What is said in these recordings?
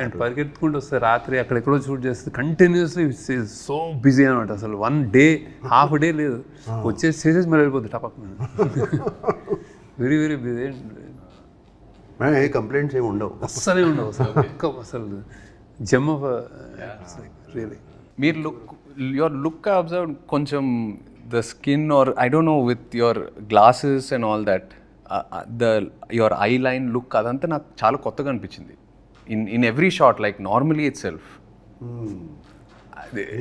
And పరిగెత్తుకుంటూ వస్తే రాత్రి అక్కడెక్కడో షూట్ చేస్తే కంటిన్యూస్లీ సో బిజీ అనమాట. అసలు 1 day హాఫ్ డే లేదు, వచ్చేసి చేసేసి మళ్ళీ వెళ్ళిపోతుంది టపక్. Very very busy. ఏ కంప్లైంట్స్ ఏమి ఉండవు, అస్సలే ఉండవు అసలు. అసలు జమ్ ఆఫ్ రియలీ. మీరు యువర్ లుక్ అబ్జర్వ్ కొంచెం the skin or I don't know with your glasses and all that your eye line look అదంతా నాకు చాలా కొత్తగా అనిపించింది in every shot, like normally itself.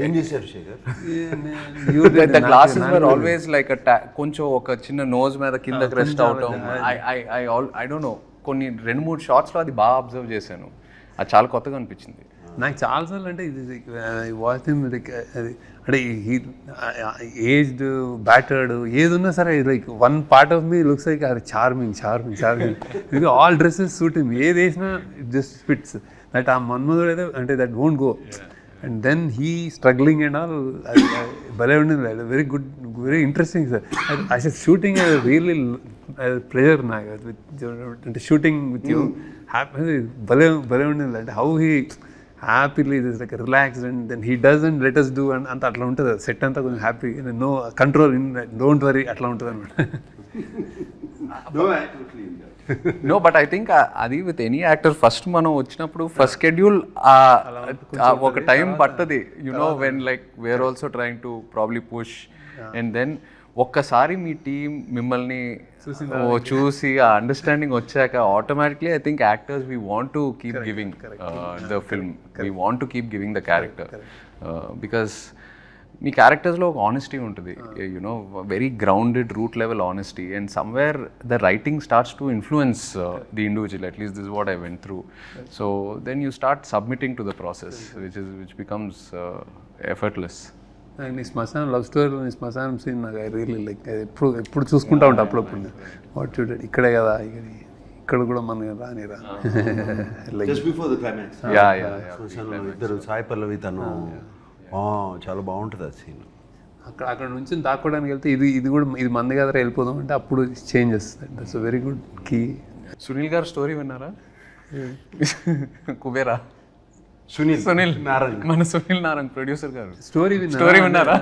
ఏం చేశారు Shekhar? The glasses were always like కొంచెం ఒక చిన్న నోజ్ మీద కిందకి రెస్ట్ అవటం. ఐ డోంట్ నో, కొన్ని 2-3 షాట్స్లో అది బాగా అబ్జర్వ్ చేశాను, అది చాలా కొత్తగా అనిపించింది నాకు చాలాసార్లు. అంటే ఇది వాచ్ అది అంటే ఏజ్డ్ బ్యాటర్డ్ ఏది ఉన్నా సరే like one part of me looks like అది చార్మింగ్. ఇది ఆల్ డ్రెస్సెస్ సూట్ హిమ్, ఏది వేసినా ఇట్ జస్ట్ ఫిట్స్. దట్ ఆ మన్మధుడు అయితే అంటే that won't go. And then he struggling and all, భలే ఉండింది. Very good, very interesting sir. అసలు షూటింగ్ రియల్లీ ప్లెజర్ నాకు అంటే షూటింగ్ విత్ యూ. హ్యాపీ భలే ఉండింది. అంటే how he happily this like relaxed and then he doesn't let us do and అంత అట్లా ఉంటుంది. సెట్ అంతా కొంచెం happy, no control, don't worry అట్లా ఉంటుంది అనమాట. నో బట్ ఐ థింక్ అది విత్ ఎనీ యాక్టర్ ఫస్ట్ మనం వచ్చినప్పుడు ఫస్ట్ షెడ్యూల్ ఒక టైం పట్టది, you know when like we are also trying to probably push. And then ఒక్కసారి మీ టీం మిమ్మల్ని చూసి ఆ అండర్స్టాండింగ్ వచ్చాక automatically I think actors we want to keep giving the film, we want to keep giving the character. Because మీ క్యారెక్టర్స్లో ఒక honesty ఉంటుంది, you know very grounded root level honesty. And somewhere the writing starts to influence the individual, at least this what I went through. So then you start submitting to the process which becomes effortless. నీ శ్మశానం love స్టోరీలో నీ శ్మశానం scene నాకు I really like ఎప్పుడు చూసుకుంటా ఉంటా అప్పుడప్పుడు. వాట్ చూడండి ఇక్కడే కదా, ఇక్కడ కూడా మన రానిరా జస్ట్ బిఫోర్ ద క్లైమాక్స్ ఇద్దరు సాయి పల్లవి తను చాలా బాగుంటుంది ఆ సీన్. అక్కడ నుంచి దాక్కోవడానికి వెళ్తే ఇది కూడా ఇది మంది కదా వెళ్ళిపోదాం అంటే అప్పుడు చేంజ్ చేస్తుంది. That's a very good key. Sunil గారు స్టోరీ విన్నారా? కుబేరా సునీల్ నారాయణ్, మన సునీల్ నారాయణ్ ప్రొడ్యూసర్ గారు స్టోరీ విన్నారా?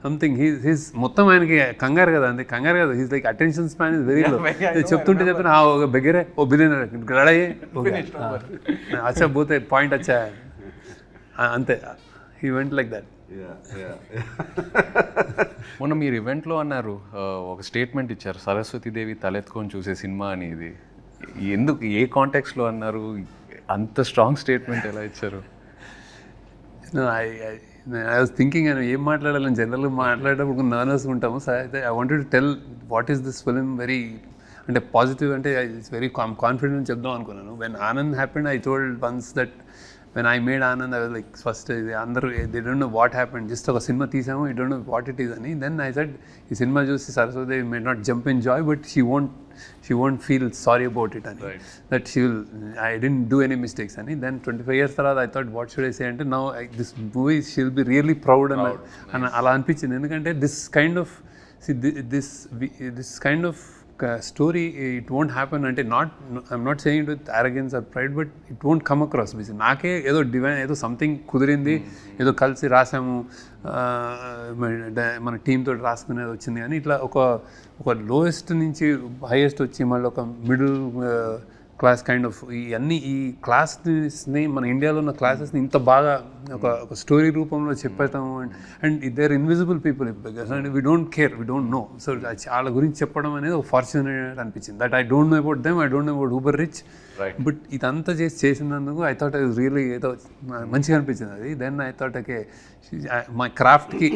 సంథింగ్ హీస్ మొత్తం ఆయనకి కంగారు కదా, అంతే కంగారు కదా. He's like attention span is very low. చెప్తుంటే ఒక బెగ్గరే ఓ బిలియనర్ గడయ్యే అచ్చా పోతే పాయింట్ వచ్చా అంతే. He went like that. మొన్న మీరు ఈవెంట్లో అన్నారు, ఒక స్టేట్మెంట్ ఇచ్చారు, సరస్వతీదేవి తలెత్తుకొని చూసే సినిమా అని. ఇది ఎందుకు, ఏ కాంటెక్స్లో అన్నారు? అంత స్ట్రాంగ్ స్టేట్మెంట్ ఎలా ఇచ్చారు? ఐ వాజ్ థింకింగ్ నేను ఏం మాట్లాడాలని జనరల్గా మాట్లాడేటప్పుడు నర్వస్గా ఉంటాము. సో అయితే I wanted to tell what is this film very అంటే పాజిటివ్, అంటే ఇట్స్ వెరీ కాన్ఫిడెంట్ చెప్దాం అనుకున్నాను. When Anand happened I told once that when I made Anand, I was like, first they don't know what happened, just ఒక cinema తీసాము, you don't know what it is అని. Then I said, ఈ cinema చూసి Saraswati may not jump in joy, but she won't feel sorry about it అని. That I didn't do any mistakes అని. Then 25 years తర్వాత I thought, what should I say అంటే, now this movie she'll be really proud అని అలా అనిపించింది. ఎందుకంటే this kind of story, it won't happen అంటే I'm not saying it with arrogance or pride, but it won't come across. నాకే ఏదో divine, ఏదో something కుదిరింది, ఏదో కలిసి రాసాము, మన టీంతో రాసుకునేది వచ్చింది. కానీ ఇట్లా ఒక లోయెస్ట్ నుంచి హైయెస్ట్ వచ్చి మళ్ళీ ఒక మిడిల్ క్లాస్ కైండ్ ఆఫ్ ఈ క్లాస్ని మన ఇండియాలో ఉన్న క్లాసెస్ని ఇంత బాగా ఒక స్టోరీ రూపంలో చెప్పేస్తాము. And there invisible people because and we don't care, we don't know. So వాళ్ళ గురించి చెప్పడం అనేది ఒక ఫార్చునేట్ అనిపించింది. That I don't know about them, I don't know about uber rich, but ఇదంతా చేసినందుకు ఐ థాట్ అది రియల్లీ ఏదో మంచిగా అనిపించింది అది. దెన్ ఐ థాట్ ఓకే, మా క్రాఫ్ట్కి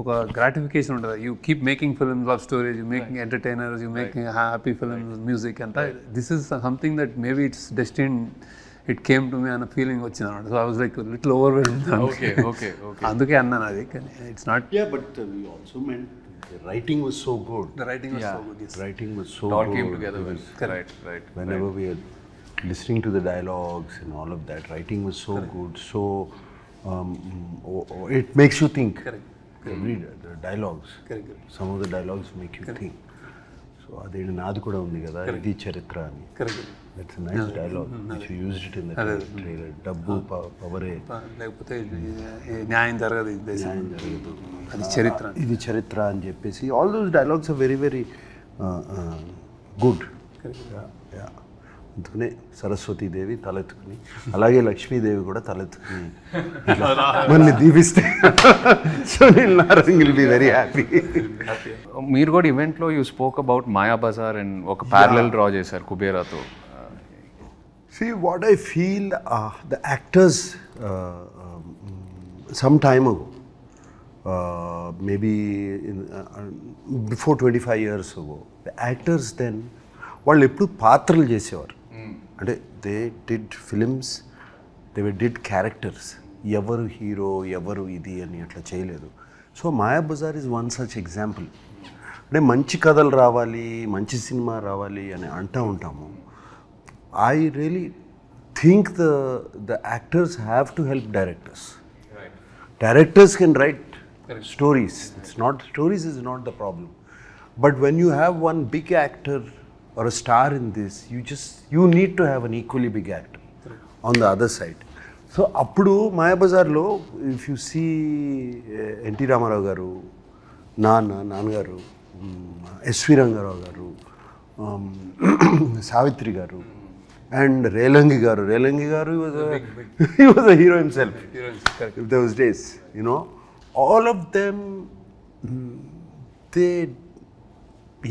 ఒక గ్రాటిఫికేషన్ ఉంటుంది. You keep making films, love stories, you making entertainers, you making happy films, music అంతా. This is something that maybe it's destine, it came to me అన్న ఫీలింగ్ వచ్చింది అనమాట. So I was like little overwhelmed. అందుకే అన్నాను అది. కానీ it's not. But we also meant the writing was so good. The writing was so good. Yes. Writing was so all good. came together well. Right. Whenever we are listening to the dialogues and all of that, writing was so good. So it makes you think. Correct. The dialogues. Correct. Some of the dialogues make you think. So అదేంటి నాది కూడా ఉంది కదా, ఇది చరిత్ర అని. That's a nice dialogue which you used it in the trailer. డబ్బు పవరే లేకపోతే న్యాయం జరగదు, న్యాయం జరగదు, అది చరిత్ర, ఇది చరిత్ర అని చెప్పేసి all those dialogues are very very good. అందుకనే సరస్వతీదేవి తలెత్తుకుని, అలాగే లక్ష్మీదేవి కూడా తలెత్తుకుని మళ్ళీ దీవిస్తే Sunil Narang will be very happy. మీరు కూడా ఈవెంట్లో you spoke about Mayabazar and ఒక ప్యారలల్ డ్రా చేశారు కుబేరాతో. See, what I feel, the actors some time ago, maybe before 25 years ago, the actors then, వాళ్ళు ఎప్పుడు పాత్రలు చేసేవారు. అంటే they did films, they did characters. ఎవరు హీరో ఎవరు ఇది అని అట్లా చేయలేదు. So Mayabazar is one such example. అంటే మంచి కథలు రావాలి, మంచి సినిమా రావాలి అని అంటూ ఉంటాము. I really think the actors have to help directors. Right. Directors can write stories. It's not, stories is not the problem. But when you have one big actor or a star in this, you need to have an equally big actor on the other side. So appudu Mayabazar lo, if you see N.T. Ramarao garu, Nanagaru, S.V. Rangarao garu, Savitri garu, and Relangi garu, he was a hero himself. If those days, you know, all of them, they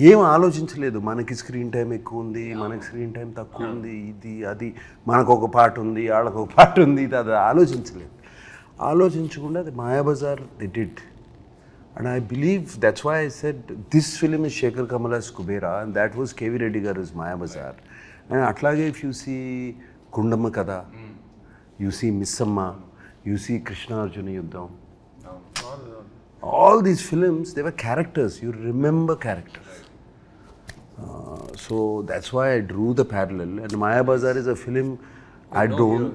ఏం ఆలోచించలేదు. మనకి screen time ఎక్కువ ఉంది, మనకి screen time తక్కువ ఉంది, ఇది అది, మనకు ఒక పాట ఉంది, వాళ్ళకు ఒక పాట ఉంది, ఇది అది ఆలోచించలేదు. ఆలోచించకుండా అది Mayabazar they did. And I believe that's why I said this film is Shekhar Kamala's Kubera and that was K.V. Reddy garu's Mayabazar. And atlage if you see Kundamma Kada, you see Missamma, you see Krishna Arjuna Yuddham, all these films, they were characters. You remember characters. So that's why I drew the parallel. And Mayabazar is a film I don't...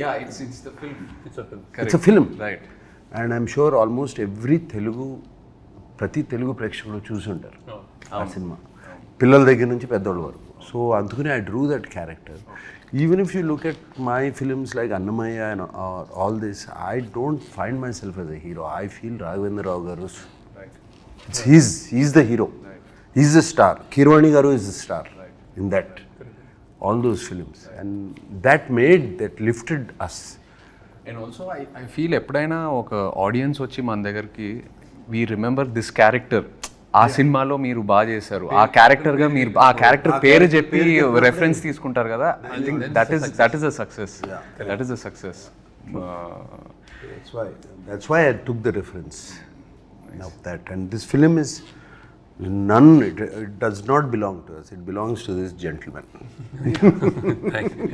Yeah, it's the film. It's a film. Correct. It's a film. Right. And I'm sure almost every ప్రతి తెలుగు ప్రేక్షకులు చూసి ఉంటారు ఆ cinema, పిల్లల దగ్గర నుంచి పెద్దోళ్ళ వరకు. సో అందుకని I drew that character. Even if you look at my films like Annamayya and all this, I don't find myself as a hero. I feel Raghavendra Rao garu, he's the hero. He's the star. Kirwani garu is the star in that, all those films. And that lifted us. And also I feel ఎప్పుడైనా ఒక audience వచ్చి మన దగ్గరికి we remember this character, ఆ సినిమాలో మీరు బాగా చేశారు, ఆ క్యారెక్టర్గా మీరు ఆ క్యారెక్టర్ పేరు చెప్పి రెఫరెన్స్ తీసుకుంటారు కదా. I think that is a success. That is a success. That's why I took the reference of that. And this film is it does not belong to us. It belongs to this gentleman. Thank you.